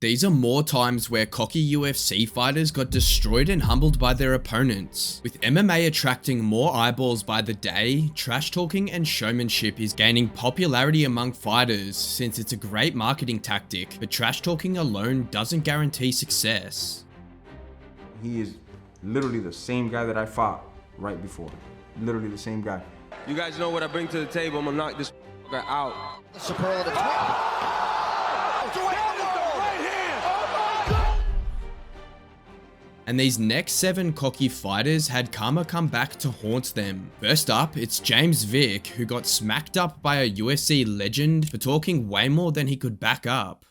these are more times where cocky UFC fighters got destroyed and humbled by their opponents. With MMA attracting more eyeballs by the day, trash talking and showmanship is gaining popularity among fighters since it's a great marketing tactic, but trash talking alone doesn't guarantee success. He is literally the same guy that I fought right before. Literally the same guy. You guys know what I bring to the table. I'm gonna knock this guy out. Superlative. And these next 7 cocky fighters had karma come back to haunt them. First up, it's James Vick, who got smacked up by a UFC legend for talking way more than he could back up.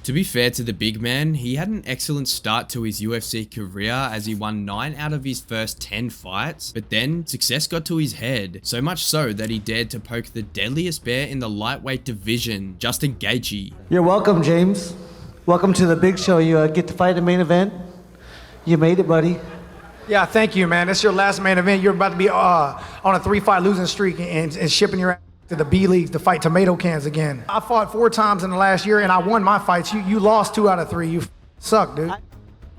To be fair to the big man, he had an excellent start to his UFC career as he won 9 out of his first 10 fights, but then success got to his head, so much so that he dared to poke the deadliest bear in the lightweight division, Justin Gaethje. You're welcome, James. Welcome to the big show. You get to fight the main event. You made it, buddy. Yeah, thank you, man. It's your last main event. You're about to be on a 3-fight losing streak and shipping your ass to the B leagues to fight tomato cans again. I fought 4 times in the last year and I won my fights. You lost 2 out of 3. You suck, dude.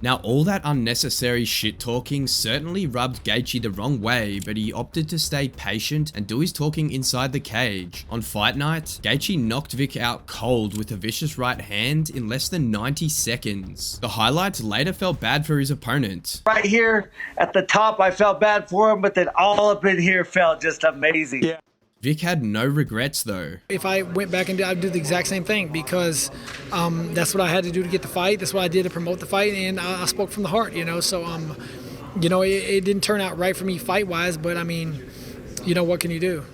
Now, all that unnecessary shit talking certainly rubbed Gaethje the wrong way, but he opted to stay patient and do his talking inside the cage. On fight night, Gaethje knocked Vick out cold with a vicious right hand in less than 90 seconds. The highlights later felt bad for his opponent. Right here at the top, I felt bad for him, but then all up in here felt just amazing. Yeah. Vick had no regrets though. If I went back and I'd do the exact same thing because that's what I had to do to get the fight. That's what I did to promote the fight, and I spoke from the heart, you know. So, you know, it didn't turn out right for me fight-wise, but I mean, you know, what can you do?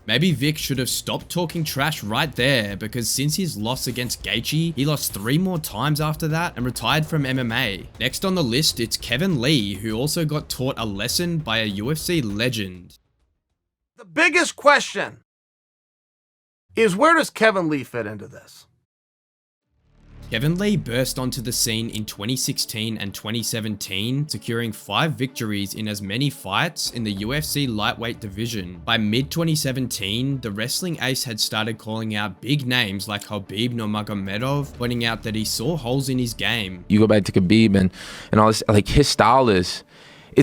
Maybe Vick should have stopped talking trash right there, because since his loss against Gaethje, he lost 3 more times after that and retired from MMA. Next on the list, it's Kevin Lee, who also got taught a lesson by a UFC legend. The biggest question is, where does Kevin Lee fit into this? Kevin Lee burst onto the scene in 2016 and 2017, securing 5 victories in as many fights in the UFC lightweight division. By mid-2017, the wrestling ace had started calling out big names like Khabib Nurmagomedov, pointing out that he saw holes in his game. You go back to Khabib and all this, like, his style it's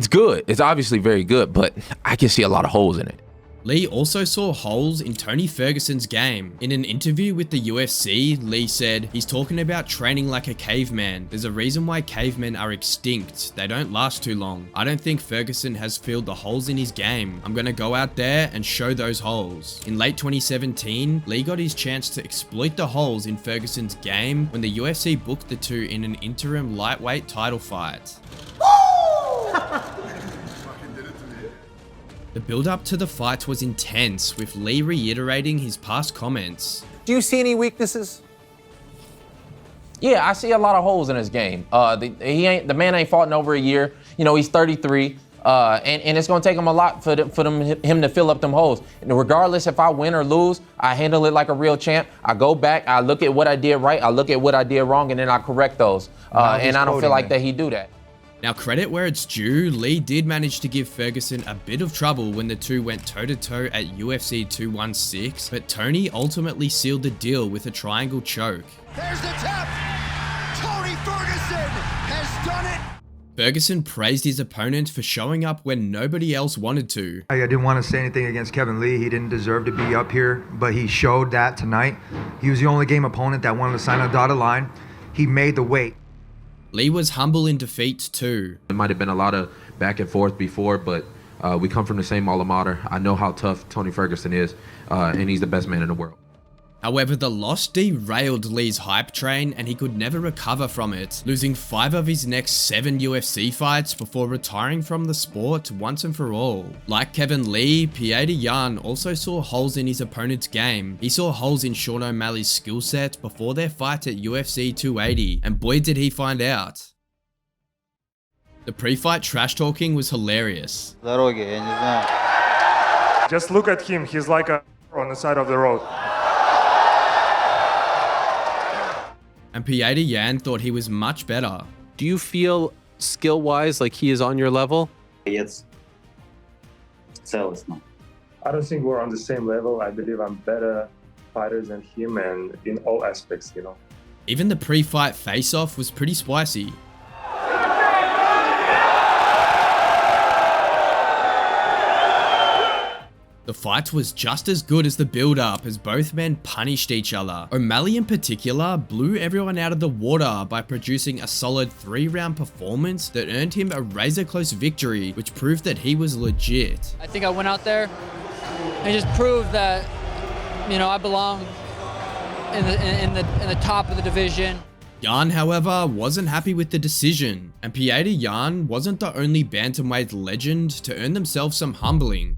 good. It's obviously very good, but I can see a lot of holes in it. Lee also saw holes in Tony Ferguson's game. In an interview with the UFC, Lee said, "He's talking about training like a caveman. There's a reason why cavemen are extinct. They don't last too long. I don't think Ferguson has filled the holes in his game. I'm gonna go out there and show those holes." In late 2017, Lee got his chance to exploit the holes in Ferguson's game when the UFC booked the two in an interim lightweight title fight. The build-up to the fight was intense, with Lee reiterating his past comments. Do you see any weaknesses? Yeah, I see a lot of holes in his game. The man ain't fought in over a year. You know, he's 33, and it's gonna take him a lot for him to fill up them holes. And regardless if I win or lose, I handle it like a real champ. I go back, I look at what I did right, I look at what I did wrong, and then I correct those. And I don't feel like that he do that. Now, credit where it's due, Lee did manage to give Ferguson a bit of trouble when the two went toe-to-toe at UFC 216, but Tony ultimately sealed the deal with a triangle choke. There's the tap. Tony Ferguson has done it. Ferguson praised his opponent for showing up when nobody else wanted to. I didn't want to say anything against Kevin Lee. He didn't deserve to be up here, but he showed that tonight. He was the only game opponent that wanted to sign a dotted line. He made the weight. Lee was humble in defeat too. It might have been a lot of back and forth before, but we come from the same alma mater. I know how tough Tony Ferguson is, and he's the best man in the world. However, the loss derailed Lee's hype train and he could never recover from it, losing 5 of his next 7 UFC fights before retiring from the sport once and for all. Like Kevin Lee, Peter Yan also saw holes in his opponent's game. He saw holes in Sean O'Malley's skill set before their fight at UFC 280, and boy did he find out. The pre-fight trash talking was hilarious. Just look at him, he's like a on the side of the road. And Peter Yan thought he was much better. Do you feel skill-wise like he is on your level? Yes. So it's not. I don't think we're on the same level. I believe I'm better fighters and him, and in all aspects, you know. Even the pre-fight face-off was pretty spicy. The fight was just as good as the build-up as both men punished each other. O'Malley in particular blew everyone out of the water by producing a solid 3-round performance that earned him a razor-close victory, which proved that he was legit. I think I went out there and just proved that, you know, I belong in the top of the division. Jan, however, wasn't happy with the decision, and Petr Yan wasn't the only bantamweight legend to earn themselves some humbling.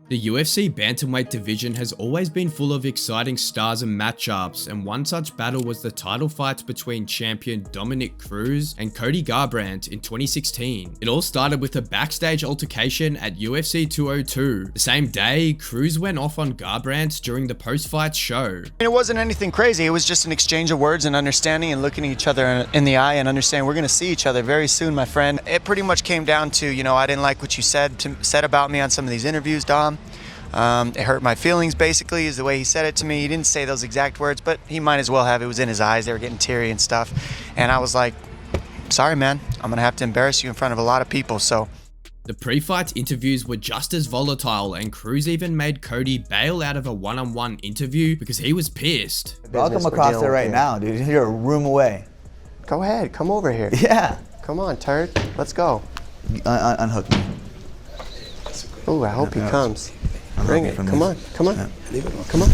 The UFC bantamweight division has always been full of exciting stars and matchups, and one such battle was the title fight between champion Dominic Cruz and Cody Garbrandt in 2016. It all started with a backstage altercation at UFC 202. The same day, Cruz went off on Garbrandt during the post-fight show. It wasn't anything crazy, it was just an exchange of words and understanding and looking each other in the eye and understanding we're going to see each other very soon, my friend. It pretty much came down to, you know, I didn't like what you said about me on some of these interviews, Dom. It hurt my feelings, basically, is the way he said it to me. He didn't say those exact words, but he might as well have. It was in his eyes. They were getting teary and stuff. And I was like, sorry, man. I'm going to have to embarrass you in front of a lot of people, so. The pre-fight interviews were just as volatile, and Cruz even made Cody bail out of a one-on-one interview because he was pissed. I'll come across there right now, dude. You're a room away. Go ahead. Come over here. Yeah. Come on, turd. Let's go. Unhook me. Ooh, I hope he comes. Bring it. Come on. Come on. Come on.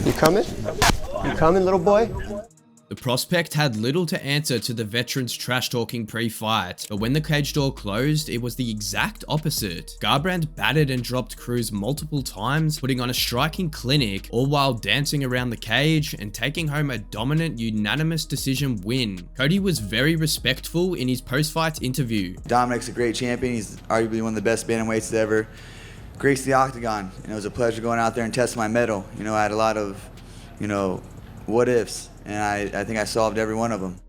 You coming? You coming, little boy? The prospect had little to answer to the veteran's trash-talking pre-fight, but when the cage door closed, it was the exact opposite. Garbrandt battered and dropped Cruz multiple times, putting on a striking clinic, all while dancing around the cage and taking home a dominant, unanimous decision win. Cody was very respectful in his post-fight interview. Dominic's a great champion. He's arguably one of the best bantamweights to ever grace the octagon. And it was a pleasure going out there and testing my mettle. You know, I had a lot of, what ifs. And I think I solved every one of them.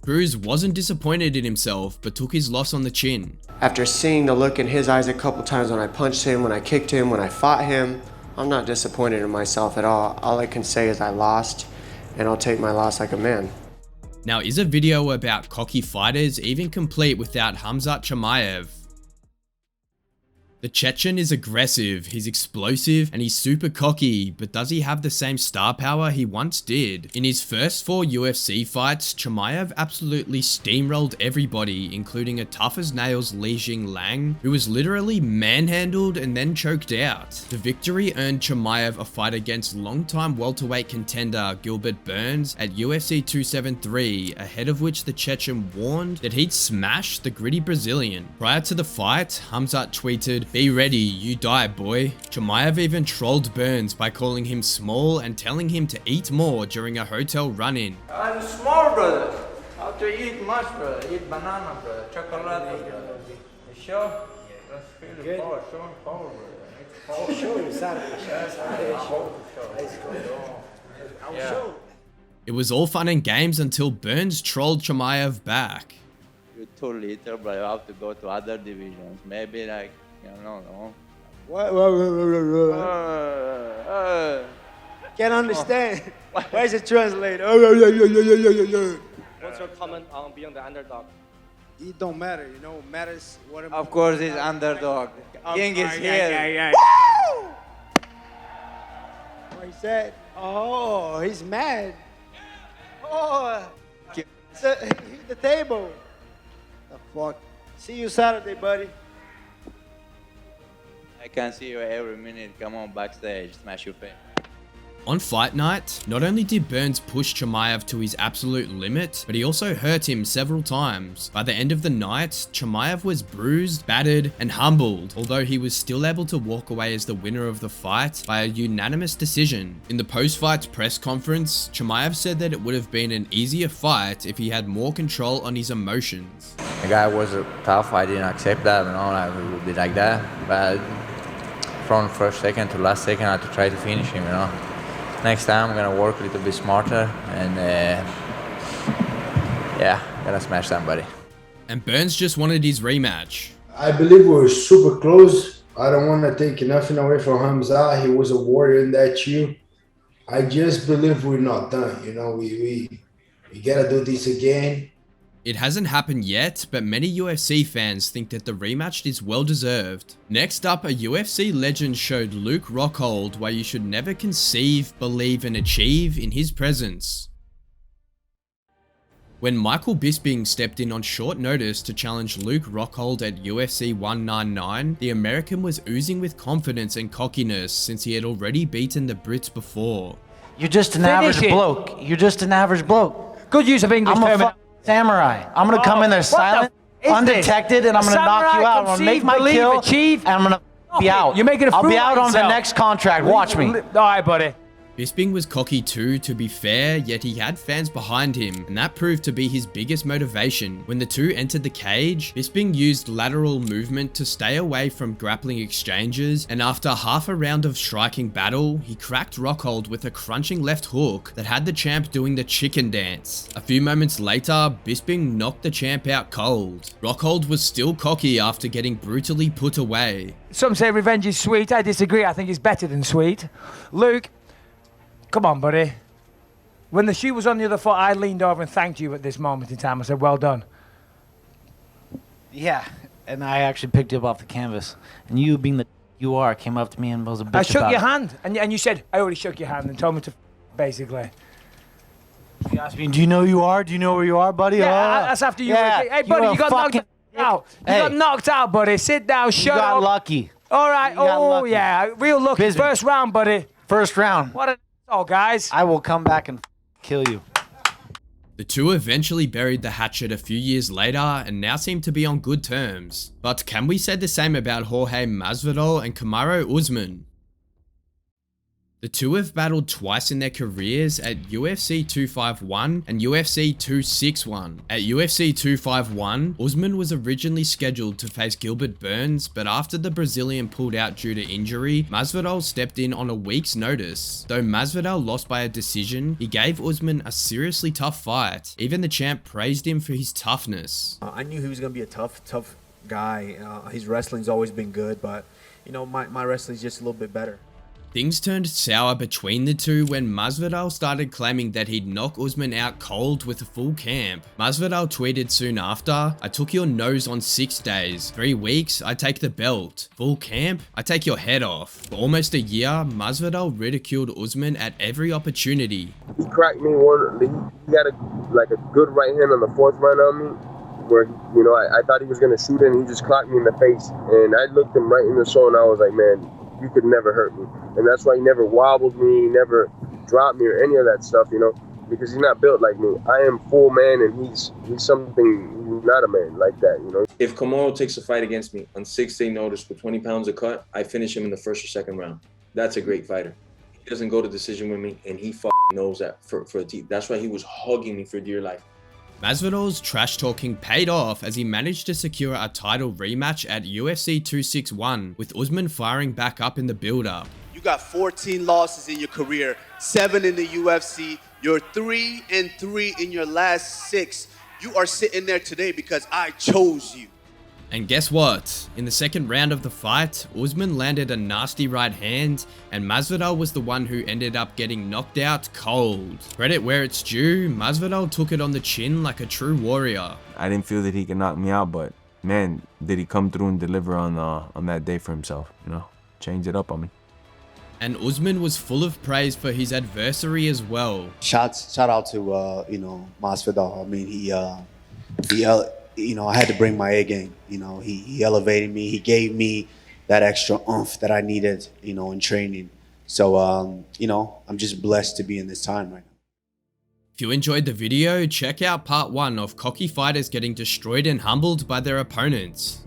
Cruz wasn't disappointed in himself, but took his loss on the chin. After seeing the look in his eyes a couple times when I punched him, when I kicked him, when I fought him, I'm not disappointed in myself at all. All I can say is I lost, and I'll take my loss like a man. Now, is a video about cocky fighters even complete without Khamzat Chimaev? The Chechen is aggressive, he's explosive, and he's super cocky, but does he have the same star power he once did? In his first 4 UFC fights, Chimaev absolutely steamrolled everybody, including a tough-as-nails Li Jingliang, who was literally manhandled and then choked out. The victory earned Chimaev a fight against longtime welterweight contender Gilbert Burns at UFC 273, ahead of which the Chechen warned that he'd smash the gritty Brazilian. Prior to the fight, Khamzat tweeted, "Be ready, you die, boy." Chimaev even trolled Burns by calling him small and telling him to eat more during a hotel run-in. I'm small, brother. How to eat much, brother? Eat banana, brother. Chocolate, brother. You sure? Let's feel the power. Show him power, brother. Show him something. It was all fun and games until Burns trolled Chimaev back. You're too little, but you have to go to other divisions. Maybe like, no. What? Can't understand. Where's the translator? What's your comment on being the underdog? It don't matter, matters what. Of course, he's underdog. King is here. Woo! What he said? Oh, he's mad. Oh, hit the table. The fuck. See you Saturday, buddy. I can see you every minute. Come on backstage, smash your face. On fight night, not only did Burns push Chimaev to his absolute limit, but he also hurt him several times. By the end of the night, Chimaev was bruised, battered, and humbled, although he was still able to walk away as the winner of the fight by a unanimous decision. In the post-fight press conference, Chimaev said that it would have been an easier fight if he had more control on his emotions. The guy was tough. I didn't accept that, like it would be like that. But from first second to last second, I had to try to finish him, Next time I'm gonna work a little bit smarter and gonna smash somebody. And Burns just wanted his rematch. I believe we were super close. I don't want to take nothing away from Hamza. He was a warrior in that too. I just believe we're not done. You know, we gotta do this again. It hasn't happened yet, but many UFC fans think that the rematch is well deserved. Next up, a UFC legend showed Luke Rockhold why you should never conceive, believe, and achieve in his presence. When Michael Bisping stepped in on short notice to challenge Luke Rockhold at UFC 199, the American was oozing with confidence and cockiness since he had already beaten the Brits before. You're just an average bloke. You're just an average bloke. Good use of English. I'm a samurai. I'm gonna come in there silent, undetected, and I'm gonna knock you out. I'm gonna make my kill, and I'm gonna be out. You're making a fool I'll be out of on the yourself. next contract. Watch me. All right, buddy. Bisping was cocky too, to be fair, yet he had fans behind him, and that proved to be his biggest motivation. When the two entered the cage, Bisping used lateral movement to stay away from grappling exchanges, and after half a round of striking battle, he cracked Rockhold with a crunching left hook that had the champ doing the chicken dance. A few moments later, Bisping knocked the champ out cold. Rockhold was still cocky after getting brutally put away. Some say revenge is sweet. I disagree. I think it's better than sweet. Luke, come on, buddy. When the shoe was on the other foot, I leaned over and thanked you at this moment in time. I said, well done. Yeah, and I actually picked you up off the canvas. And you, being the you are, came up to me and was a bitch I shook about your it. hand, and you said, I already shook your hand and told me to basically. You asked me, do you know who you are? Do you know where you are, buddy? Yeah, that's after you. Yeah, Hey, buddy, you got knocked out. You got knocked out, buddy. Sit down, shut up. You got lucky. All right. You got lucky. Yeah, real lucky. Bisbee. First round, buddy. First round. What a guys. I will come back and kill you. The two eventually buried the hatchet a few years later and now seem to be on good terms. But can we say the same about Jorge Masvidal and Kamaru Usman? The two have battled twice in their careers at UFC 251 and UFC 261. At UFC 251, Usman was originally scheduled to face Gilbert Burns, but after the Brazilian pulled out due to injury, Masvidal stepped in on a week's notice. Though Masvidal lost by a decision, he gave Usman a seriously tough fight. Even the champ praised him for his toughness. I knew he was going to be a tough guy. His wrestling's always been good, but you know, my wrestling's just a little bit better. Things turned sour between the two when Masvidal started claiming that he'd knock Usman out cold with a full camp. Masvidal tweeted soon after, I took your nose on 6 days. 3 weeks, I take the belt. Full camp, I take your head off. For almost a year, Masvidal ridiculed Usman at every opportunity. He cracked me one, he got a good right hand on the 4th round on me, where, you know, I thought he was gonna shoot it and he just clocked me in the face. And I looked him right in the soul and I was like, man, you could never hurt me. And that's why he never wobbled me, he never dropped me or any of that stuff, you know, because he's not built like me. I am full man and he's something, he's not a man like that, you know. If Kamaru takes a fight against me on 6-day notice with 20 pounds of cut, I finish him in the 1st or 2nd round. That's a great fighter. He doesn't go to decision with me and he knows that for a team. That's why he was hugging me for dear life. Masvidal's trash talking paid off as he managed to secure a title rematch at UFC 261, with Usman firing back up in the build-up. You got 14 losses in your career, 7 in the UFC. You're 3-3 in your last 6. You are sitting there today because I chose you. And guess what? In the 2nd round of the fight, Usman landed a nasty right hand, and Masvidal was the one who ended up getting knocked out cold. Credit where it's due, Masvidal took it on the chin like a true warrior. I didn't feel that he could knock me out, but man, did he come through and deliver on that day for himself, you know? Change it up on me. And Usman was full of praise for his adversary as well. Shout out to Masvidal. I mean, you know, I had to bring my A game. You know, he elevated me. He gave me that extra oomph that I needed, you know, in training. So, you know, I'm just blessed to be in this time right now. If you enjoyed the video, check out part 1 of cocky fighters getting destroyed and humbled by their opponents.